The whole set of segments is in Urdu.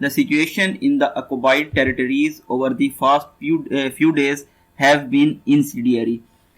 The situation in the occupied territories over the past few days have been incendiary.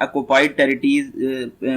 occupied territories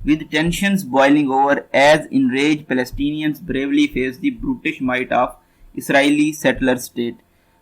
With tensions boiling over as enraged Palestinians bravely face the brutish might of Israeli settler state.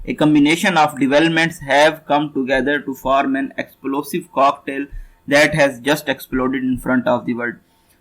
A combination of developments have come together to form an explosive cocktail that has just exploded in front of the world.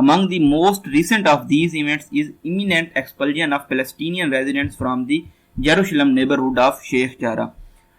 Among the most recent of these events is imminent expulsion of Palestinian residents from the Jerusalem neighborhood of Sheikh Jarrah.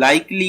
likely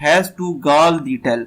has to gall the tell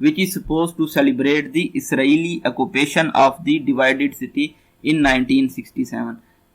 which is supposed to celebrate the Israeli occupation of the divided city in 1967,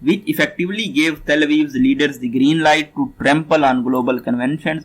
which effectively gave Tel Aviv's leaders the green light to trample on global conventions,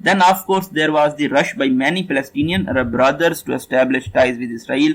Then of course there was the rush by many Palestinian Arab brothers to establish ties with Israel।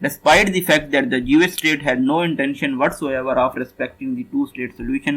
Despite the fact that the Jewish state had no intention whatsoever of respecting the two-state solution,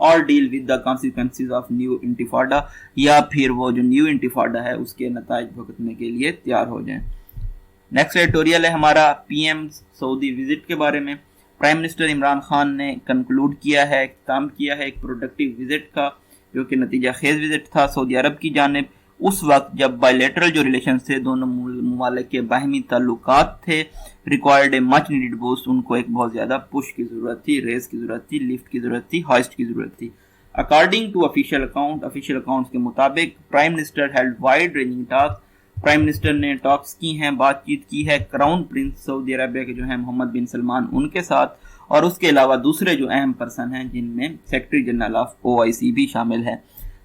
اور deal with the consequences of new intifada, یا پھر وہ جو نیو انتفاڈہ ہے اس کے نتائج بھگتنے کے لیے تیار ہو جائیں۔ نیکسٹ ایڈیٹوریل ہے ہمارا پی ایم سعودی وزٹ کے بارے میں۔ پرائم منسٹر عمران خان نے کنکلوڈ کیا ہے، اختتام کیا ہے ایک پروڈکٹیو وزٹ کا، جو کہ نتیجہ خیز وزٹ تھا سعودی عرب کی جانب، اس وقت جب بائیلیٹرل جو ریلیشن تھے دونوں ممالک کے باہمی تعلقات تھے required a much needed boost, ان کو ایک بہت زیادہ پش کی ضرورت تھی، ریز کی ضرورت تھی، لفٹ کی ضرورت تھی، ہائسٹ کی ضرورت تھی۔ اکارڈنگ ٹو آفیشیل اکاؤنٹس کے مطابق prime minister held wide ranging talks, prime minister نے ٹاکس کی ہیں، بات چیت کی ہے کراؤن پرنس سعودی عربیہ کے جو ہیں محمد بن سلمان ان کے ساتھ، اور اس کے علاوہ دوسرے جو اہم پرسن ہیں جن میں سیکرٹری جنرل آف او آئی سی بھی شامل ہے۔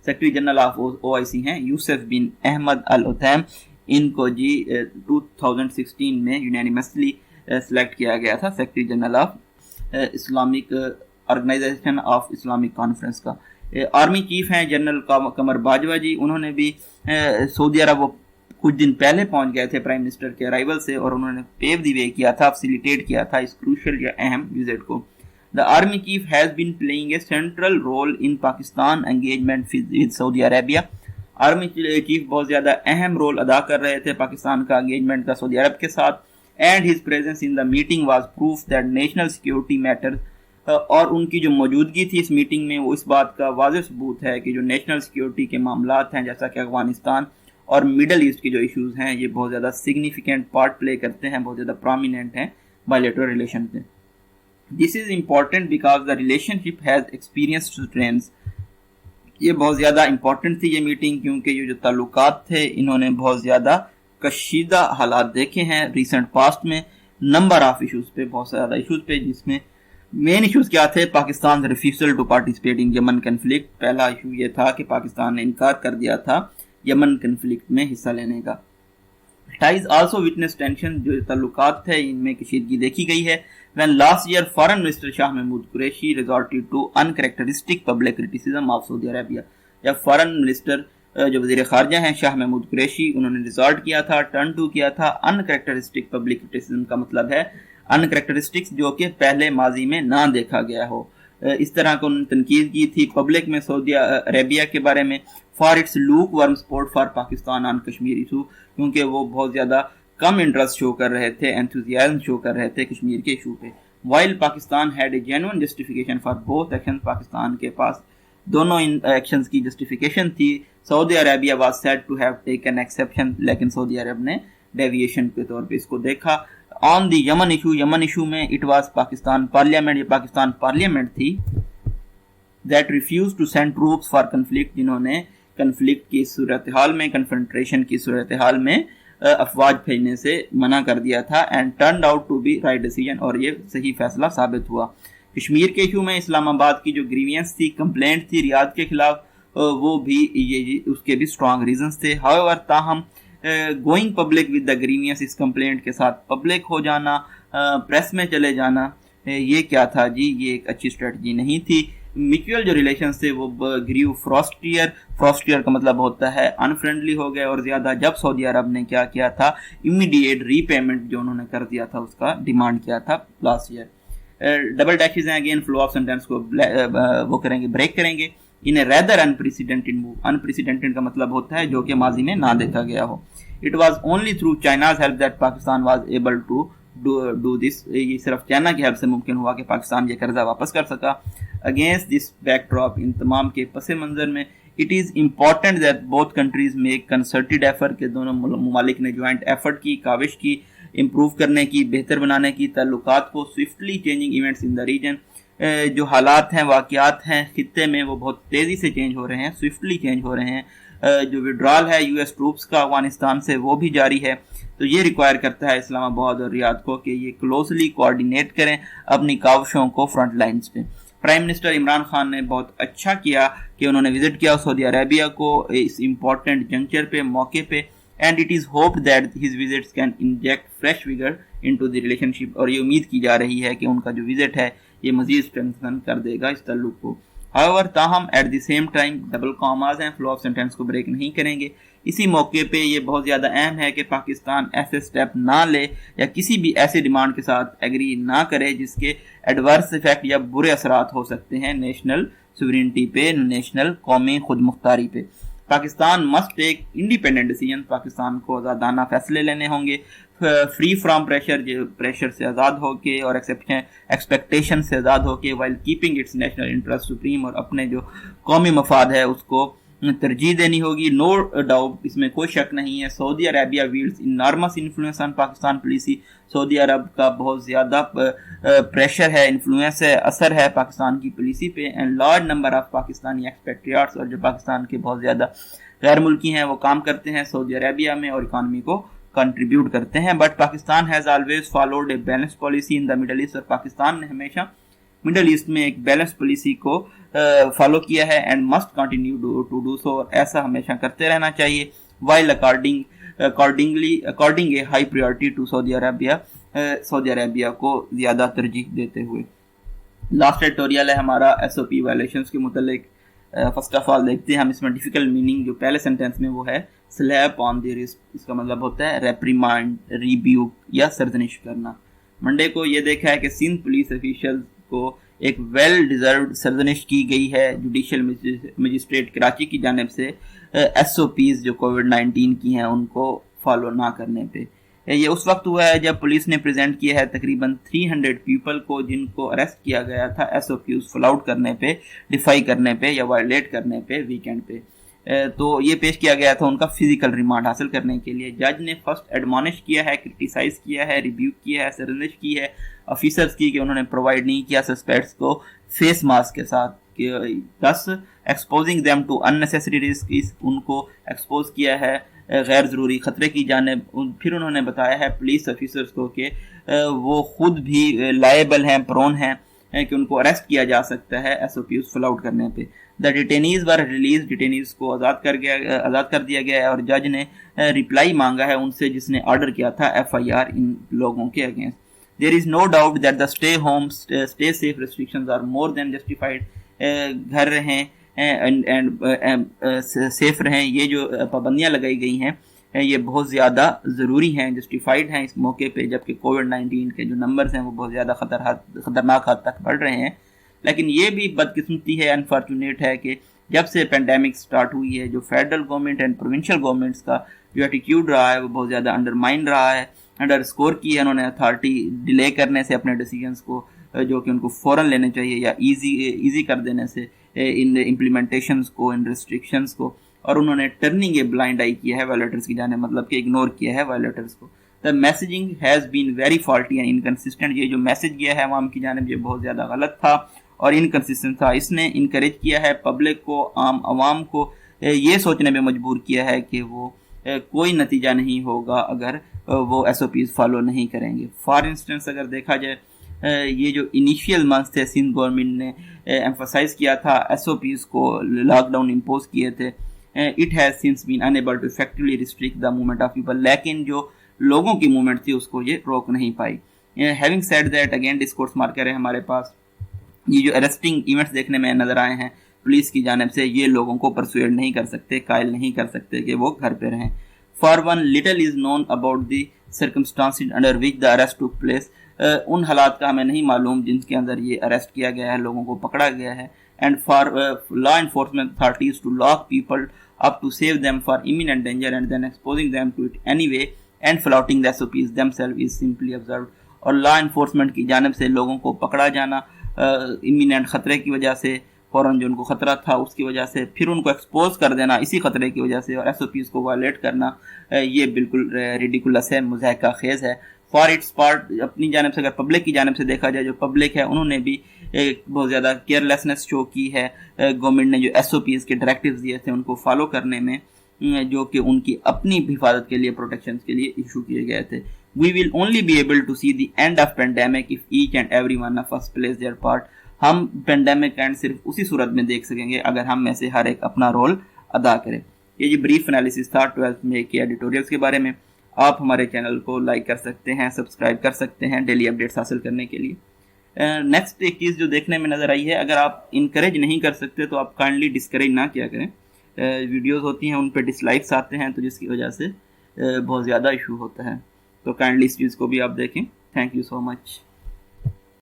سیکرٹری جنرل آف او آئی سی ہیں یوسف بن احمد العتیم، ان کو 2016 میں یونینیمسلی سلیکٹ کیا گیا تھا secretary general of Islamic organization of Islamic conference کا۔ آرمی چیف ہیں جنرل قمر باجوہ جی، انہوں نے بھی سعودی عرب وہ کچھ دن پہلے پہنچ گئے تھے پرائم منسٹر کے ارائیول سے، اور انہوں نے پیو دی وے کیا تھا، فیسیلیٹیٹ کیا تھا اس کروشل یا اہم وزٹ کو۔ The Army Chief has been playing a central role in Pakistan engagement with Saudi Arabia. Army chief بہت زیادہ اہم رول ادا کر رہے تھے پاکستان کا انگیجمنٹ کا سعودی عرب کے ساتھ، and his presence in the meeting was proof that national security matters. اور ان کی جو موجودگی تھی اس میٹنگ میں وہ اس بات کا واضح ثبوت ہے کہ جو نیشنل سیکیورٹی کے معاملات ہیں جیسا کہ افغانستان اور مڈل ایسٹ کے جو ایشوز ہیں یہ بہت زیادہ سگنیفیکنٹ پارٹ پلے کرتے ہیں، بہت زیادہ پرومیننٹ ہیں بائیلیٹرل ریلیشن میں۔ This is important because the relationship has experienced strains. یہ بہت زیادہ امپورٹنٹ تھی یہ میٹنگ کیونکہ یہ جو تعلقات تھے انہوں نے بہت زیادہ کشیدہ حالات دیکھے ہیں ریسنٹ پاسٹ میں، نمبر آف ایشوز پہ، بہت زیادہ ایشوز پہ، جس میں مین ایشوز کیا تھے؟ Pakistan refusal to participate in Yemen conflict. پہلا ایشو یہ تھا کہ پاکستان نے انکار کر دیا تھا یمن کنفلکٹ میں حصہ لینے کا۔ ٹائز آلسو وٹنس ٹینشن، جو تعلقات تھے ان میں کشیدگی دیکھی گئی ہے۔ When last year Foreign Minister Shah Mahmood Qureshi resorted to uncharacteristic public criticism of Saudi Arabia، جب فارن منسٹر جو وزیر خارجہ ہیں شاہ محمود قریشی، انہوں نے ریزارٹ کیا تھا، ٹرن ٹو کیا تھا uncharacteristic public criticism کا مطلب ہے uncharacteristics جو کہ پہلے ماضی میں نہ دیکھا گیا ہو، اس طرح کو انہوں نے تنقید کی تھی پبلک میں سعودی عربیہ کے بارے میں for its lukewarm support for Pakistan on Kashmir issue, کیونکہ وہ بہت زیادہ کم انٹرسٹ شو کر رہے تھے، انتھوزیازم شو کر رہے تھے کشمیر کے ایشو پہ۔ While Pakistan had a genuine justification for both action, Pakistan کے پاس دونوں ان ایکشنز کی جسٹیفیکیشن تھی۔ Saudi Arabia was said to have taken exception, لیکن سعودی عرب نے ڈیویشن کے طور پہ اس کو دیکھا۔ On the Yemen issue, Yemen issue میں اٹ واز پاکستان پارلیمنٹ، یہ پاکستان پارلیمنٹ تھی that refuse to send troops for conflict, جنہوں نے کنفلکٹ کی صورتحال میں، کنفرنٹریشن کی صورتحال میں افواج بھیجنے سے منع کر دیا تھا، and turned out to be right decision, اور یہ صحیح فیصلہ ثابت ہوا۔ کشمیر کے ایشو میں اسلام آباد کی جو گریوینس تھی، کمپلینٹ تھی ریاض کے خلاف، وہ بھی اس کے بھی اسٹرانگ ریزنز تھے۔ ہاؤیور تاہم going public with the grievance, اس کمپلینٹ کے ساتھ پبلک ہو جانا، پریس میں چلے جانا، یہ کیا تھا جی؟ یہ ایک اچھی اسٹریٹجی نہیں تھی۔ میچول جو ریلیشنز تھے وہ گریو فراسٹیئر کا مطلب ہوتا ہے انفرینڈلی ہو گئے، اور زیادہ جب سعودی عرب نے کیا تھا امیڈیٹ ری پیمنٹ جو انہوں نے کر دیا تھا اس کا ڈیمانڈ کیا تھا لاسٹ ایئر۔ ڈبل ڈیشز ہیں اگین، فلو آف سینٹینس کو وہ کریں گے، بریک کریں گے۔ ان اے ریدر انپریسیڈنٹڈ موو، انپریسیڈنٹڈ کا مطلب ہوتا ہے جو کہ ماضی میں نہ دیکھا گیا ہو۔ It was only through China's help that Pakistan was able to do this, یہ صرف چائنا کی ہیلپ سے ممکن ہوا کہ پاکستان یہ قرضہ واپس کر سکا۔ اگینسٹ دس بیک ڈراپ، ان تمام کے پس منظر میں، it is important that both countries make concerted effort, کہ دونوں ممالک نے جوائنٹ ایفرٹ کی، کاوش کی امپروو کرنے کی، بہتر بنانے کی تعلقات کو۔ Swiftly changing events in the region, جو حالات ہیں، واقعات ہیں خطے میں وہ بہت تیزی سے چینج ہو رہے ہیں، سوئفٹلی چینج ہو رہے ہیں۔ جو وڈرال ہے یو ایس ٹروپس کا افغانستان سے وہ بھی جاری ہے، تو یہ ریکوائر کرتا ہے اسلام آباد اور ریاض کو کہ یہ کلوزلی کوآرڈینیٹ کریں اپنی کاوشوں کو فرنٹ لائنز پہ۔ پرائم منسٹر عمران خان نے بہت اچھا کیا کہ انہوں نے وزٹ کیا سعودی عربیہ کو اس امپورٹنٹ جنکچر پہ، موقع پہ، and it is hope that his visits can inject fresh vigour into the relationship, اور یہ امید کی جا رہی ہے کہ ان کا جو وزٹ ہے یہ مزید اسٹرینتھن کر دے گا اس تعلق کو۔ However تاہم at the same time double commas ہیں، فلو آف سینٹینس کو بریک نہیں کریں گے۔ اسی موقع پہ یہ بہت زیادہ اہم ہے کہ پاکستان ایسے سٹیپ نہ لے یا کسی بھی ایسے ڈیمانڈ کے ساتھ ایگری نہ کرے جس کے ایڈورس افیکٹ یا برے اثرات ہو سکتے ہیں نیشنل سورینٹی پہ، نیشنل قومی خود مختاری پہ۔ Pakistan must take independent decision, Pakistan کو آزادانہ فیصلے لینے ہوں گے، فری فرام پریشر سے آزاد ہو کے اور ایکسپیکٹیشن سے آزاد ہو کے، while keeping its national interest supreme, اور اپنے جو قومی مفاد ہے اس کو ترجیح دینی ہوگی۔ نو ڈاؤٹ، اس میں کوئی شک نہیں ہے، Saudi Arabia wields enormous influence on Pakistan policy, سعودی عرب کا بہت زیادہ پریشر ہے، انفلوئنس ہے، اثر ہے پاکستان کی پالیسی پہ، and large number of Pakistani expatriates, اور جو پاکستان کے بہت زیادہ غیر ملکی ہیں وہ کام کرتے ہیں سعودی عربیہ میں اور اکانومی کو کنٹریبیوٹ کرتے ہیں۔ But Pakistan has always followed a balance policy in the Middle East, اور پاکستان نے ہمیشہ مڈل ایسٹ میں ایک بیلنس پالیسی کو فالو کیا ہے، and must continue to do so, اور ایسا ہمیشہ کرتے رہنا چاہیے، while according a high priority to Saudi Arabia کو زیادہ ترجیح دیتے ہوئے۔ لاسٹ ایڈیٹوریل ہے ہمارا ایس او پی وائلیشنز کے متعلق۔ فرسٹ آف آل دیکھتے ہیں ہم اس میں ڈیفیکلٹ میننگ جو پہلے سینٹینس میں وہ ہے سلیپ آن دی رسک، اس کا مطلب ہوتا ہے ریپریمانڈ، ریبیوک یا سرزنش کرنا۔ منڈے کو یہ دیکھا ہے کہ سندھ پولیس افیشل کو ایک ویل ڈیزروڈ سرزنش کی گئی ہے جوڈیشل مجسٹریٹ کراچی کی جانب سے ایس او پیز جو کووڈ-19 کی ہیں ان کو فالو نہ کرنے پہ۔ یہ اس وقت ہوا ہے جب پولیس نے پریزنٹ کیا ہے تقریباً 300 پیپل کو جن کو اریسٹ کیا گیا تھا S O Ps flout کرنے پہ، ڈیفائی کرنے پہ یا وائلیٹ کرنے پہ ویکینڈ پہ۔ تو یہ پیش کیا گیا تھا ان کا فزیکل ریمانڈ حاصل کرنے کے لیے۔ جج نے فرسٹ ایڈمانش کیا ہے، کرٹیسائز کیا ہے، ریبیوک کیا ہے، سرزنش کی ہے آفیسرز کی کہ انہوں نے پرووائڈ نہیں کیا سسپیکٹس کو فیس ماسک کے ساتھ، thus exposing them to unnecessary risk، ان کو ایکسپوز کیا ہے غیر ضروری خطرے کی جانب۔ پھر انہوں نے بتایا ہے پولیس آفیسرز کو کہ وہ خود بھی لائبل ہیں، پرون ہیں کہ ان کو اریسٹ کیا جا سکتا ہے S O Ps flout کرنے پہ۔ دا ڈیٹینیز ور ریلیز، ڈیٹینیز کو آزاد کر دیا گیا ہے، اور جج نے ریپلائی مانگا ہے ان سے جس نے آرڈر کیا تھا ایف آئی آر ان لوگوں کے against. There is no doubt that the stay home, stay safe restrictions are more than justified۔ گھر رہیں سیف رہیں، یہ جو پابندیاں لگائی گئی ہیں یہ بہت زیادہ ضروری ہیں، جسٹیفائڈ ہیں اس موقع پہ، جبکہ کووڈ-19 کے جو نمبرز ہیں وہ بہت زیادہ خطرناک حد تک بڑھ رہے ہیں۔ لیکن یہ بھی بدقسمتی ہے، انفارچونیٹ ہے کہ جب سے پینڈیمک سٹارٹ ہوئی ہے جو federal government and provincial governments کا جو ایٹیٹیوڈ رہا ہے وہ بہت زیادہ انڈرمائن رہا ہے، انڈر اسکور کی ہے۔ انہوں نے اتھارٹی ڈیلے کرنے سے اپنے ڈیسیجنس کو جو کہ ان کو فوراً لینے چاہیے یا ایزی کر دینے سے ان امپلیمنٹیشنز کو، ان ریسٹرکشنز کو، اور انہوں نے ٹرننگ اے بلائنڈ آئی کیا ہے وائلیٹرز کی جانب، مطلب کہ اگنور کیا ہے وائلیٹرز کو۔ The messaging has been very faulty and inconsistent, یہ جو میسیج گیا ہے عوام کی جانب یہ بہت زیادہ غلط تھا اور انکنسسٹنٹ تھا۔ اس نے انکریج کیا ہے پبلک کو، عوام کو یہ سوچنے میں مجبور کیا ہے کہ وہ کوئی نتیجہ نہیں ہوگا اگر وہ ایس او پیز فالو نہیں کریں گے۔ فار انسٹنس اگر دیکھا جائے یہ جو انیشیل منتھس تھے سندھ گورنمنٹ نے ایمفسائز کیا تھا ایس او پیز کو، لاک ڈاؤن امپوز کیے تھے، it has since been enabled to effectively restrict the movement of people, لیکن جو لوگوں کی موومنٹ تھی اس کو یہ روک نہیں پائی۔ Having said that, again discourse marker ہے ہمارے پاس، یہ جو اریسٹنگ ایونٹس دیکھنے میں نظر آئے ہیں پولیس کی جانب سے، یہ لوگوں کو پرسویڈ نہیں کر سکتے، قائل نہیں کر سکتے کہ وہ گھر پہ رہیں۔ For one, little is known about the circumstances under which the arrest took place۔ ان حالات کا ہمیں نہیں معلوم جن کے اندر یہ اریسٹ کیا گیا ہے، لوگوں کو پکڑا گیا ہے۔ And for law enforcement authorities to lock people up to save them for imminent danger and then exposing them to it anyway and flouting the SOPs themselves is simply absurd۔ اور لا انفورسمنٹ کی جانب سے لوگوں کو پکڑا جانا imminent خطرے کی وجہ سے، فوراً جو ان کو خطرہ تھا اس کی وجہ سے، پھر ان کو ایکسپوز کر دینا اسی خطرے کی وجہ سے، اور ایس او پیز کو وائلیٹ کرنا، یہ بالکل ریڈیکولس ہے، مضحکہ خیز ہے۔ فار اٹس پارٹ، اپنی جانب سے اگر پبلک کی جانب سے دیکھا جائے، جو پبلک ہے انہوں نے بھی بہت زیادہ کیئرلیسنس شو کی ہے۔ گورنمنٹ نے جو ایس او پیز کے ڈائریکٹیوز دیے تھے ان کو فالو کرنے میں، جو کہ ان کی اپنی حفاظت کے لیے، پروٹیکشن کے لیے ایشو کیے گئے تھے۔ We will only be able to see the end of pandemic if each and every one of us plays their part۔ ہم پینڈیمک اینڈ صرف اسی صورت میں دیکھ سکیں گے اگر ہم میں سے ہر ایک اپنا رول ادا کرے۔ یہ بریف انالیسس تھا 12th میں کے ایڈیٹوریلز کے بارے میں۔ آپ ہمارے چینل کو لائک کر سکتے ہیں، سبسکرائب کر سکتے ہیں ڈیلی اپڈیٹس حاصل کرنے کے لیے۔ نیکسٹ ایک چیز جو دیکھنے میں نظر آئی ہے، اگر آپ انکریج نہیں کر سکتے تو آپ کائنڈلی ڈسکریج نہ کیا کریں۔ ویڈیوز ہوتی ہیں ان پہ ڈس لائکس آتے ہیں تو جس کی وجہ سے بہت زیادہ ایشو ہوتا ہے، تو کائنڈلی اس چیز کو بھی آپ دیکھیں۔ Thank you so much.